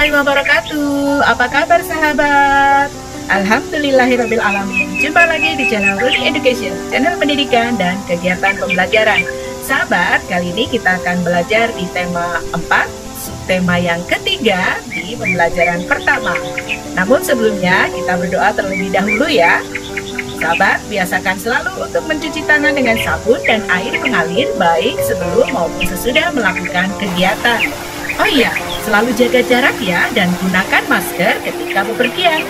warahmatullahi wabarakatuh. Apa kabar sahabat? Alhamdulillahirabbil alamin. Jumpa lagi di channel Ruli Education, channel pendidikan dan kegiatan pembelajaran. Sahabat, kali ini kita akan belajar di tema 4, subtema yang ketiga di pembelajaran pertama. Namun sebelumnya kita berdoa terlebih dahulu ya. Sahabat, biasakan selalu untuk mencuci tangan dengan sabun dan air mengalir baik sebelum maupun sesudah melakukan kegiatan. Oh iya, selalu jaga jarak ya dan gunakan masker ketika bepergian.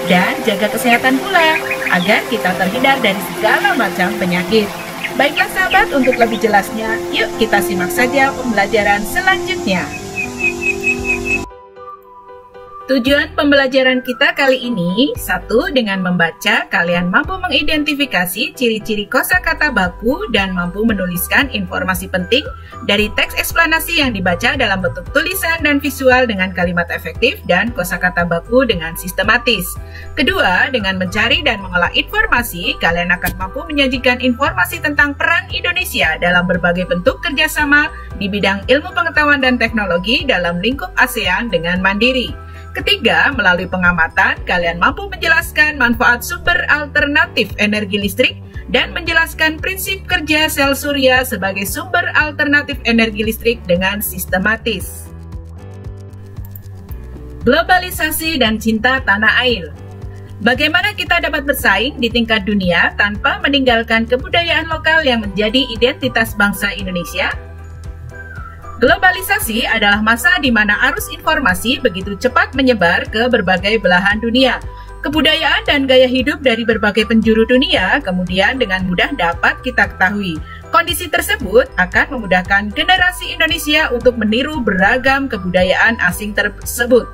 Dan jaga kesehatan pula, agar kita terhindar dari segala macam penyakit. Baiklah sahabat, untuk lebih jelasnya, yuk kita simak saja pembelajaran selanjutnya. Tujuan pembelajaran kita kali ini, 1. Dengan membaca, kalian mampu mengidentifikasi ciri-ciri kosakata baku dan mampu menuliskan informasi penting dari teks eksplanasi yang dibaca dalam bentuk tulisan dan visual dengan kalimat efektif dan kosakata baku dengan sistematis. Kedua, dengan mencari dan mengolah informasi, kalian akan mampu menyajikan informasi tentang peran Indonesia dalam berbagai bentuk kerjasama di bidang ilmu pengetahuan dan teknologi dalam lingkup ASEAN dengan mandiri. Ketiga, melalui pengamatan, kalian mampu menjelaskan manfaat sumber alternatif energi listrik dan menjelaskan prinsip kerja sel surya sebagai sumber alternatif energi listrik dengan sistematis. Globalisasi dan cinta tanah air. Bagaimana kita dapat bersaing di tingkat dunia tanpa meninggalkan kebudayaan lokal yang menjadi identitas bangsa Indonesia? Globalisasi adalah masa di mana arus informasi begitu cepat menyebar ke berbagai belahan dunia. Kebudayaan dan gaya hidup dari berbagai penjuru dunia kemudian dengan mudah dapat kita ketahui. Kondisi tersebut akan memudahkan generasi Indonesia untuk meniru beragam kebudayaan asing tersebut.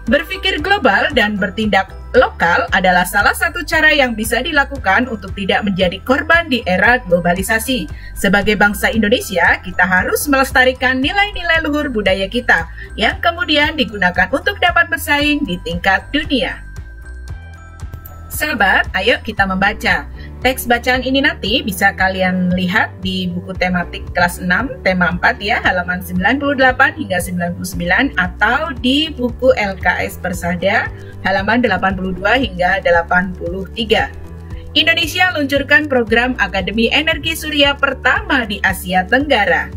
Berpikir global dan bertindak lokal adalah salah satu cara yang bisa dilakukan untuk tidak menjadi korban di era globalisasi. Sebagai bangsa Indonesia, kita harus melestarikan nilai-nilai luhur budaya kita yang kemudian digunakan untuk dapat bersaing di tingkat dunia. Sahabat, ayo kita membaca. Teks bacaan ini nanti bisa kalian lihat di buku tematik kelas 6, tema 4 ya, halaman 98 hingga 99, atau di buku LKS Persada, halaman 82 hingga 83. Indonesia luncurkan program Akademi Energi Surya pertama di Asia Tenggara.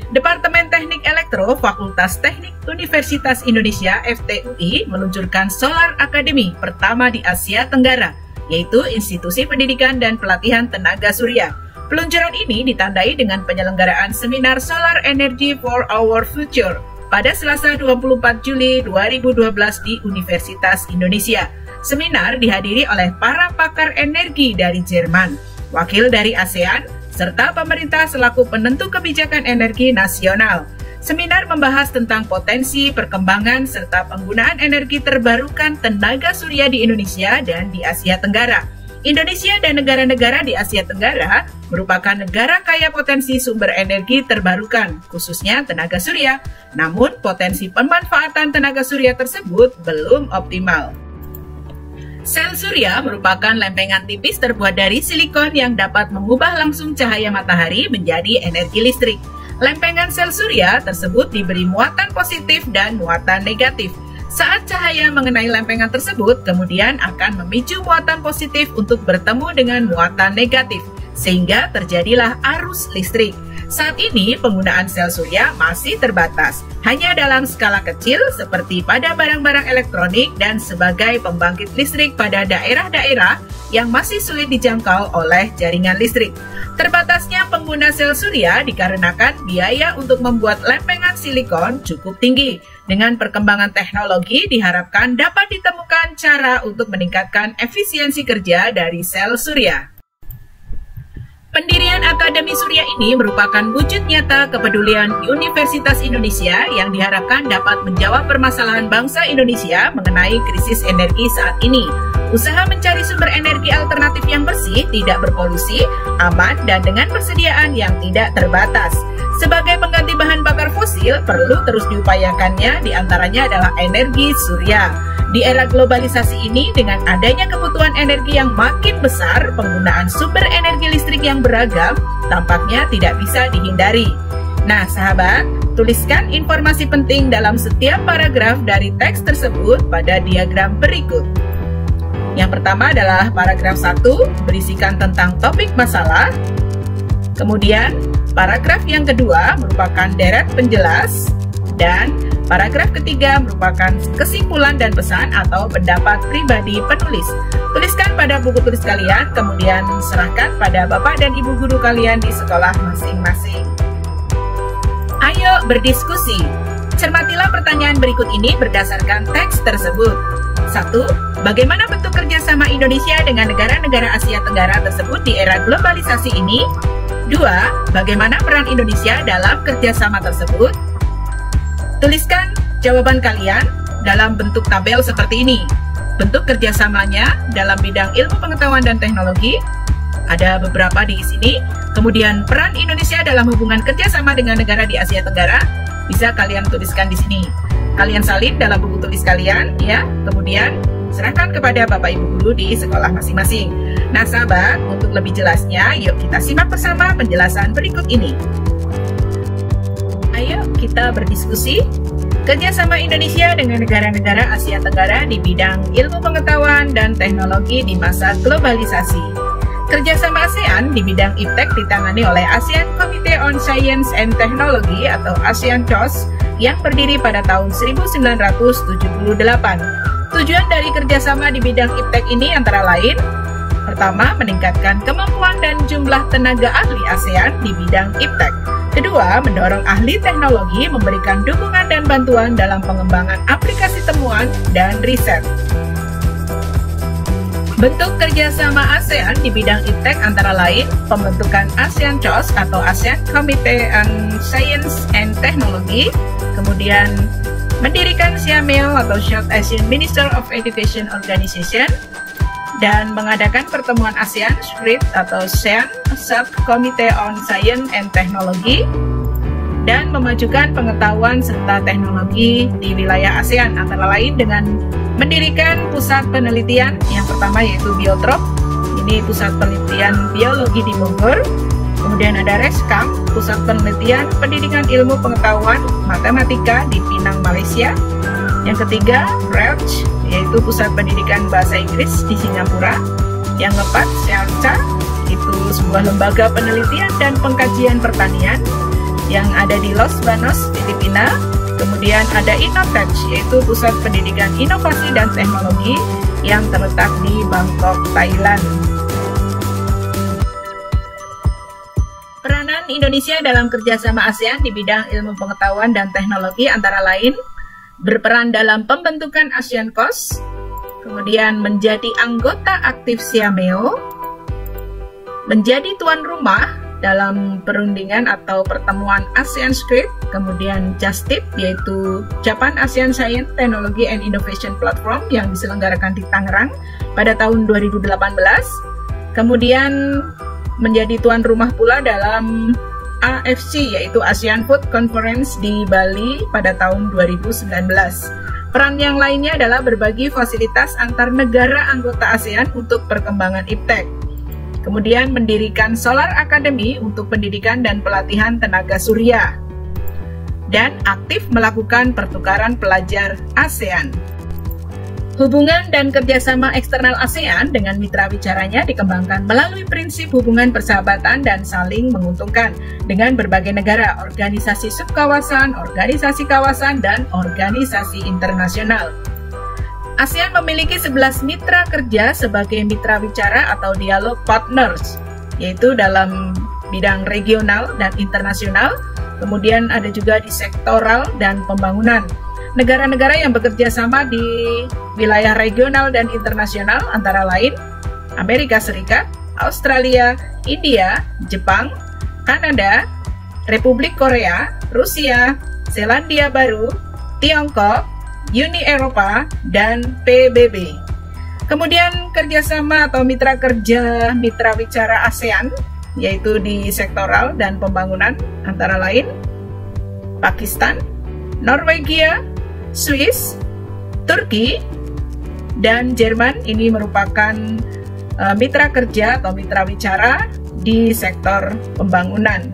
Departemen Teknik Elektro Fakultas Teknik Universitas Indonesia FTUI meluncurkan Solar Academy pertama di Asia Tenggara, yaitu Institusi Pendidikan dan Pelatihan Tenaga Surya. Peluncuran ini ditandai dengan penyelenggaraan seminar Solar Energy for Our Future pada Selasa 24 Juli 2012 di Universitas Indonesia. Seminar dihadiri oleh para pakar energi dari Jerman, wakil dari ASEAN, serta pemerintah selaku penentu kebijakan energi nasional. Seminar membahas tentang potensi, perkembangan, serta penggunaan energi terbarukan tenaga surya di Indonesia dan di Asia Tenggara. Indonesia dan negara-negara di Asia Tenggara merupakan negara kaya potensi sumber energi terbarukan, khususnya tenaga surya. Namun, potensi pemanfaatan tenaga surya tersebut belum optimal. Sel surya merupakan lempengan tipis terbuat dari silikon yang dapat mengubah langsung cahaya matahari menjadi energi listrik. Lempengan sel surya tersebut diberi muatan positif dan muatan negatif. Saat cahaya mengenai lempengan tersebut, kemudian akan memicu muatan positif untuk bertemu dengan muatan negatif, sehingga terjadilah arus listrik. Saat ini, penggunaan sel surya masih terbatas, hanya dalam skala kecil seperti pada barang-barang elektronik dan sebagai pembangkit listrik pada daerah-daerah yang masih sulit dijangkau oleh jaringan listrik. Terbatasnya pengguna sel surya dikarenakan biaya untuk membuat lempengan silikon cukup tinggi. Dengan perkembangan teknologi diharapkan dapat ditemukan cara untuk meningkatkan efisiensi kerja dari sel surya. Pendirian Akademi Surya ini merupakan wujud nyata kepedulian Universitas Indonesia yang diharapkan dapat menjawab permasalahan bangsa Indonesia mengenai krisis energi saat ini. Usaha mencari sumber energi alternatif yang bersih, tidak berpolusi, aman, dan dengan persediaan yang tidak terbatas. Sebagai pengganti bahan bakar fosil, perlu terus diupayakannya, diantaranya adalah energi surya. Di era globalisasi ini, dengan adanya kebutuhan energi yang makin besar, penggunaan sumber energi listrik yang beragam tampaknya tidak bisa dihindari. Nah, sahabat, Tuliskan informasi penting dalam setiap paragraf dari teks tersebut pada diagram berikut. Yang pertama adalah paragraf 1 berisikan tentang topik masalah. Kemudian paragraf yang kedua merupakan deret penjelas. Dan paragraf ketiga merupakan kesimpulan dan pesan atau pendapat pribadi penulis. Tuliskan pada buku tulis kalian, kemudian serahkan pada Bapak dan Ibu guru kalian di sekolah masing-masing. Ayo berdiskusi. Cermatilah pertanyaan berikut ini berdasarkan teks tersebut. 1. Bagaimana bentuk kerjasama Indonesia dengan negara-negara Asia Tenggara tersebut di era globalisasi ini? 2. Bagaimana peran Indonesia dalam kerjasama tersebut? Tuliskan jawaban kalian dalam bentuk tabel seperti ini. Bentuk kerjasamanya dalam bidang ilmu pengetahuan dan teknologi, ada beberapa di sini. Kemudian peran Indonesia dalam hubungan kerjasama dengan negara di Asia Tenggara, bisa kalian tuliskan di sini. Kalian salin dalam buku tulis kalian, ya. Kemudian serahkan kepada Bapak Ibu guru di sekolah masing-masing. Nah sahabat, untuk lebih jelasnya, yuk kita simak bersama penjelasan berikut ini. Ayo kita berdiskusi. Kerjasama Indonesia dengan negara-negara Asia Tenggara di bidang ilmu pengetahuan dan teknologi di masa globalisasi. Kerjasama ASEAN di bidang iptek ditangani oleh ASEAN Committee on Science and Technology atau ASEAN COS yang berdiri pada tahun 1978. Tujuan dari kerjasama di bidang iptek ini antara lain: pertama, meningkatkan kemampuan dan jumlah tenaga ahli ASEAN di bidang iptek. Kedua, mendorong ahli teknologi memberikan dukungan dan bantuan dalam pengembangan aplikasi temuan dan riset. Bentuk kerjasama ASEAN di bidang iptek antara lain pembentukan ASEAN COS atau ASEAN Committee on Science and Technology, kemudian mendirikan SIAMEO atau South Asian Minister of Education Organization, dan mengadakan pertemuan ASEAN SCRIT atau ASEAN Subcommittee on Science and Technology, dan memajukan pengetahuan serta teknologi di wilayah ASEAN antara lain dengan mendirikan pusat penelitian yang pertama yaitu Biotrop, ini pusat penelitian biologi di Bogor. Kemudian ada RESCAM, pusat penelitian pendidikan ilmu pengetahuan matematika di Penang, Malaysia. Yang ketiga, RELCH, yaitu pusat pendidikan bahasa Inggris di Singapura. Yang keempat, SEALCA, itu sebuah lembaga penelitian dan pengkajian pertanian yang ada di Los Banos, Filipina. Kemudian ada Innotech, yaitu pusat pendidikan inovasi dan teknologi yang terletak di Bangkok, Thailand. Peranan Indonesia dalam kerjasama ASEAN di bidang ilmu pengetahuan dan teknologi antara lain berperan dalam pembentukan ASEAN COS, kemudian menjadi anggota aktif SIAMEO, menjadi tuan rumah dalam perundingan atau pertemuan ASEAN SCRIT, kemudian JASTIP yaitu Japan ASEAN Science, Technology and Innovation Platform yang diselenggarakan di Tangerang pada tahun 2018, kemudian menjadi tuan rumah pula dalam AFC yaitu ASEAN Food Conference di Bali pada tahun 2019. Peran yang lainnya adalah berbagi fasilitas antar negara anggota ASEAN untuk perkembangan iptek. Kemudian mendirikan Solar Academy untuk pendidikan dan pelatihan tenaga surya. Dan aktif melakukan pertukaran pelajar ASEAN. Hubungan dan kerjasama eksternal ASEAN dengan mitra bicaranya dikembangkan melalui prinsip hubungan persahabatan dan saling menguntungkan dengan berbagai negara, organisasi subkawasan, organisasi kawasan, dan organisasi internasional. ASEAN memiliki 11 mitra kerja sebagai mitra bicara atau dialog partners, yaitu dalam bidang regional dan internasional, kemudian ada juga di sektoral dan pembangunan. Negara-negara yang bekerja sama di wilayah regional dan internasional antara lain Amerika Serikat, Australia, India, Jepang, Kanada, Republik Korea, Rusia, Selandia Baru, Tiongkok, Uni Eropa, dan PBB. Kemudian kerjasama atau mitra kerja mitra bicara ASEAN yaitu di sektoral dan pembangunan antara lain Pakistan, Norwegia, Swiss, Turki, dan Jerman. Ini merupakan mitra kerja atau mitra bicara di sektor pembangunan.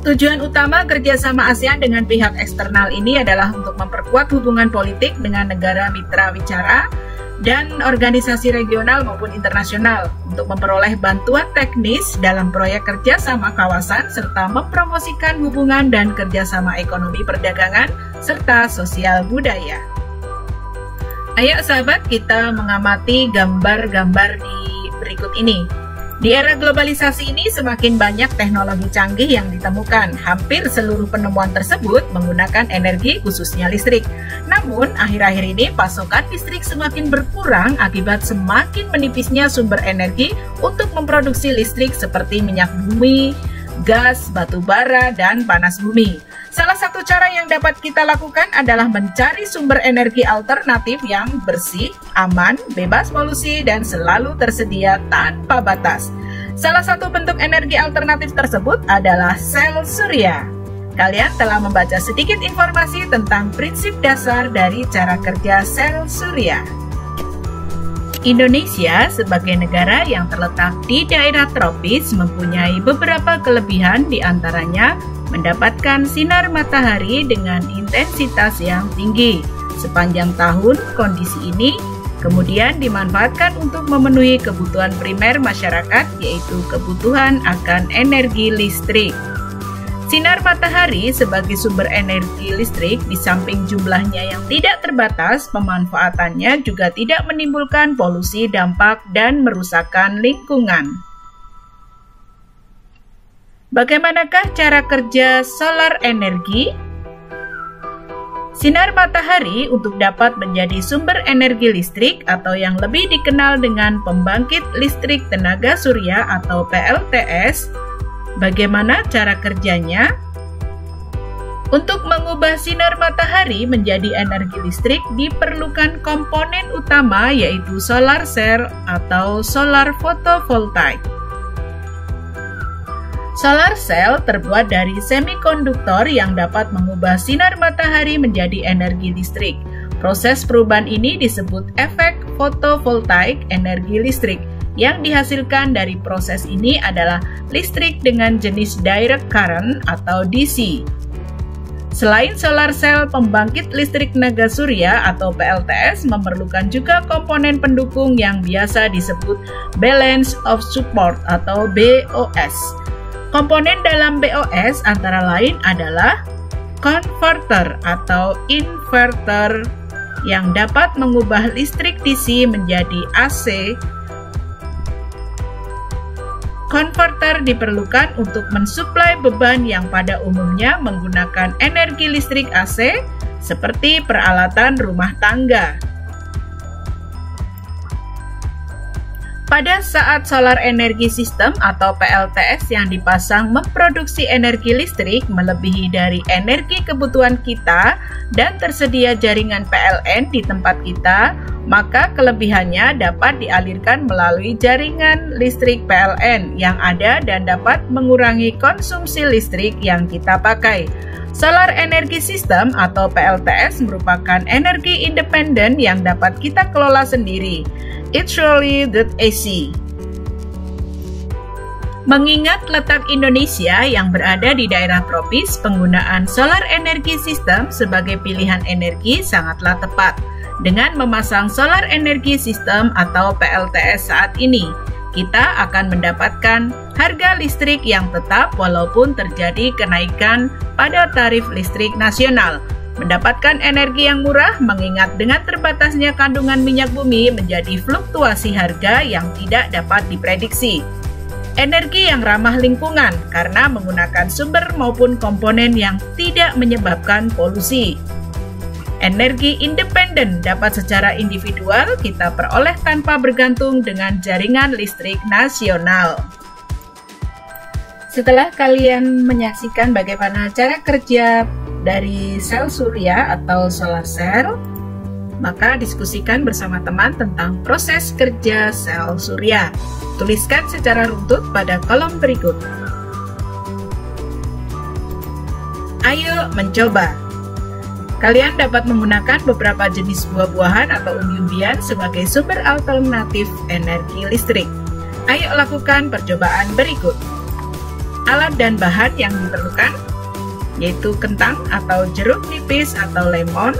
Tujuan utama kerjasama ASEAN dengan pihak eksternal ini adalah untuk memperkuat hubungan politik dengan negara mitra bicara dan organisasi regional maupun internasional untuk memperoleh bantuan teknis dalam proyek kerjasama kawasan serta mempromosikan hubungan dan kerjasama ekonomi perdagangan serta sosial budaya. Ayo sahabat, kita mengamati gambar-gambar di berikut ini. Di era globalisasi ini semakin banyak teknologi canggih yang ditemukan. Hampir seluruh penemuan tersebut menggunakan energi khususnya listrik. Namun, akhir-akhir ini pasokan listrik semakin berkurang akibat semakin menipisnya sumber energi untuk memproduksi listrik seperti minyak bumi, gas, batu bara, dan panas bumi. Salah satu cara yang dapat kita lakukan adalah mencari sumber energi alternatif yang bersih, aman, bebas polusi, dan selalu tersedia tanpa batas. Salah satu bentuk energi alternatif tersebut adalah sel surya. Kalian telah membaca sedikit informasi tentang prinsip dasar dari cara kerja sel surya. Indonesia sebagai negara yang terletak di daerah tropis mempunyai beberapa kelebihan, di antaranya mendapatkan sinar matahari dengan intensitas yang tinggi sepanjang tahun. Kondisi ini kemudian dimanfaatkan untuk memenuhi kebutuhan primer masyarakat, yaitu kebutuhan akan energi listrik. Sinar matahari sebagai sumber energi listrik, di samping jumlahnya yang tidak terbatas, pemanfaatannya juga tidak menimbulkan polusi dampak dan merusakkan lingkungan. Bagaimanakah cara kerja solar energi? Sinar matahari untuk dapat menjadi sumber energi listrik atau yang lebih dikenal dengan pembangkit listrik tenaga surya atau PLTS. Bagaimana cara kerjanya? Untuk mengubah sinar matahari menjadi energi listrik diperlukan komponen utama, yaitu solar cell atau solar photovoltaik. Solar cell terbuat dari semikonduktor yang dapat mengubah sinar matahari menjadi energi listrik. Proses perubahan ini disebut efek fotovoltaik energi listrik. Yang dihasilkan dari proses ini adalah listrik dengan jenis direct current atau DC. Selain solar cell, pembangkit listrik tenaga surya atau PLTS memerlukan juga komponen pendukung yang biasa disebut balance of support atau BOS. Komponen dalam BOS antara lain adalah converter atau inverter yang dapat mengubah listrik DC menjadi AC. Konverter diperlukan untuk mensuplai beban yang pada umumnya menggunakan energi listrik AC seperti peralatan rumah tangga. Pada saat solar energy system atau PLTS yang dipasang memproduksi energi listrik melebihi dari energi kebutuhan kita dan tersedia jaringan PLN di tempat kita, maka kelebihannya dapat dialirkan melalui jaringan listrik PLN yang ada dan dapat mengurangi konsumsi listrik yang kita pakai. Solar Energy System atau PLTS merupakan energi independen yang dapat kita kelola sendiri. It's really that easy. Mengingat letak Indonesia yang berada di daerah tropis, penggunaan Solar Energy System sebagai pilihan energi sangatlah tepat. Dengan memasang Solar Energy System atau PLTS saat ini, kita akan mendapatkan harga listrik yang tetap walaupun terjadi kenaikan pada tarif listrik nasional. Mendapatkan energi yang murah mengingat dengan terbatasnya kandungan minyak bumi menjadi fluktuasi harga yang tidak dapat diprediksi. Energi yang ramah lingkungan karena menggunakan sumber maupun komponen yang tidak menyebabkan polusi. Energi independen dapat secara individual kita peroleh tanpa bergantung dengan jaringan listrik nasional. Setelah kalian menyaksikan bagaimana cara kerja dari sel surya atau solar cell, maka diskusikan bersama teman tentang proses kerja sel surya. Tuliskan secara runtut pada kolom berikut. Ayo mencoba. Kalian dapat menggunakan beberapa jenis buah-buahan atau umbi-umbian sebagai sumber alternatif energi listrik. Ayo lakukan percobaan berikut. Alat dan bahan yang diperlukan yaitu kentang atau jeruk nipis atau lemon,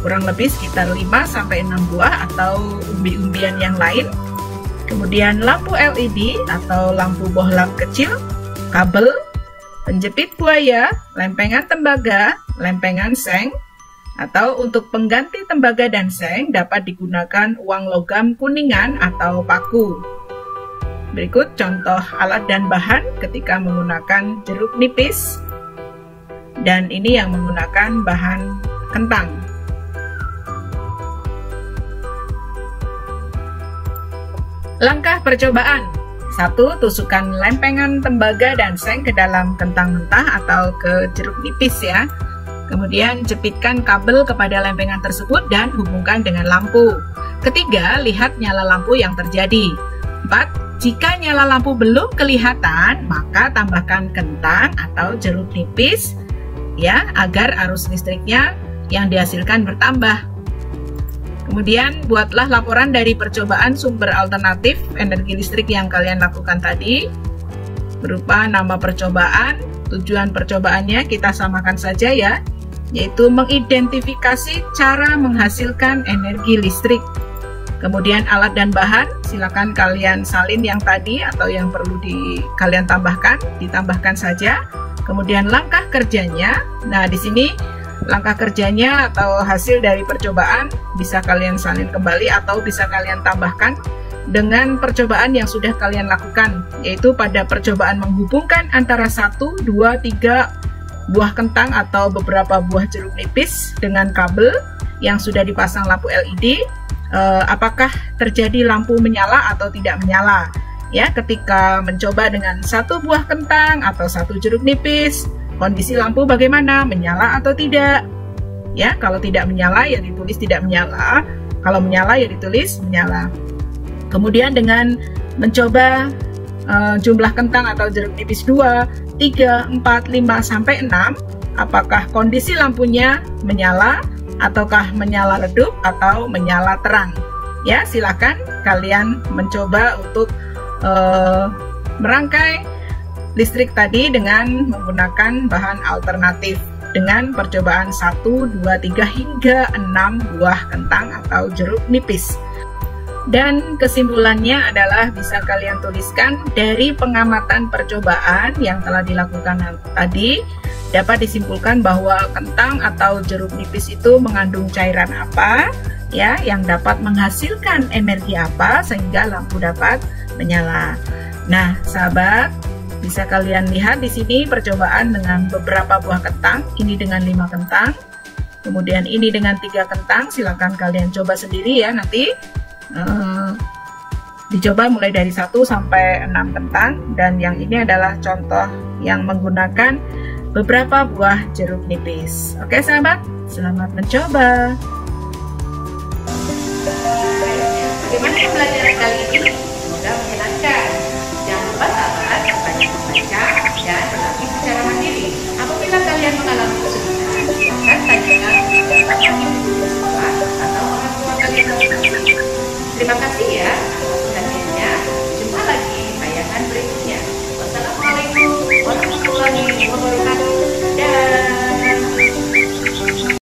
kurang lebih sekitar 5-6 buah atau umbi-umbian yang lain. Kemudian lampu LED atau lampu bohlam kecil, kabel, penjepit buaya, lempengan tembaga, lempengan seng, atau untuk pengganti tembaga dan seng dapat digunakan uang logam kuningan atau paku. Berikut contoh alat dan bahan ketika menggunakan jeruk nipis, dan ini yang menggunakan bahan kentang. Langkah percobaan: 1. Tusukkan lempengan tembaga dan seng ke dalam kentang mentah atau ke jeruk nipis ya. Kemudian jepitkan kabel kepada lempengan tersebut dan hubungkan dengan lampu. Ketiga, lihat nyala lampu yang terjadi. 4. Jika nyala lampu belum kelihatan, maka tambahkan kentang atau jeruk nipis ya, agar arus listriknya yang dihasilkan bertambah. Kemudian buatlah laporan dari percobaan sumber alternatif energi listrik yang kalian lakukan tadi, berupa nama percobaan, tujuan percobaannya kita samakan saja ya, yaitu mengidentifikasi cara menghasilkan energi listrik. Kemudian alat dan bahan, silakan kalian salin yang tadi atau yang perlu kalian ditambahkan saja. Kemudian langkah kerjanya, nah di sini langkah kerjanya atau hasil dari percobaan bisa kalian salin kembali atau bisa kalian tambahkan dengan percobaan yang sudah kalian lakukan, yaitu pada percobaan menghubungkan antara 1, 2, 3 buah kentang atau beberapa buah jeruk nipis dengan kabel yang sudah dipasang lampu LED, apakah terjadi lampu menyala atau tidak menyala ya. Ketika mencoba dengan 1 buah kentang atau 1 jeruk nipis, kondisi lampu bagaimana, menyala atau tidak ya. Kalau tidak menyala ya ditulis tidak menyala, kalau menyala ya ditulis menyala. Kemudian dengan mencoba jumlah kentang atau jeruk nipis 2, 3, 4, 5 sampai 6, apakah kondisi lampunya menyala ataukah menyala redup atau menyala terang ya. Silakan kalian mencoba untuk merangkai listrik tadi dengan menggunakan bahan alternatif dengan percobaan 1, 2, 3 hingga 6 buah kentang atau jeruk nipis. Dan kesimpulannya adalah bisa kalian tuliskan dari pengamatan percobaan yang telah dilakukan tadi, dapat disimpulkan bahwa kentang atau jeruk nipis itu mengandung cairan apa ya, yang dapat menghasilkan energi apa sehingga lampu dapat menyala. Nah, sahabat, bisa kalian lihat di sini percobaan dengan beberapa buah kentang, ini dengan 5 kentang, kemudian ini dengan 3 kentang. Silakan kalian coba sendiri ya, nanti dicoba mulai dari 1 sampai 6 kentang, dan yang ini adalah contoh yang menggunakan beberapa buah jeruk nipis. Oke sahabat, selamat mencoba. Bagaimana pembelajaran kali ini?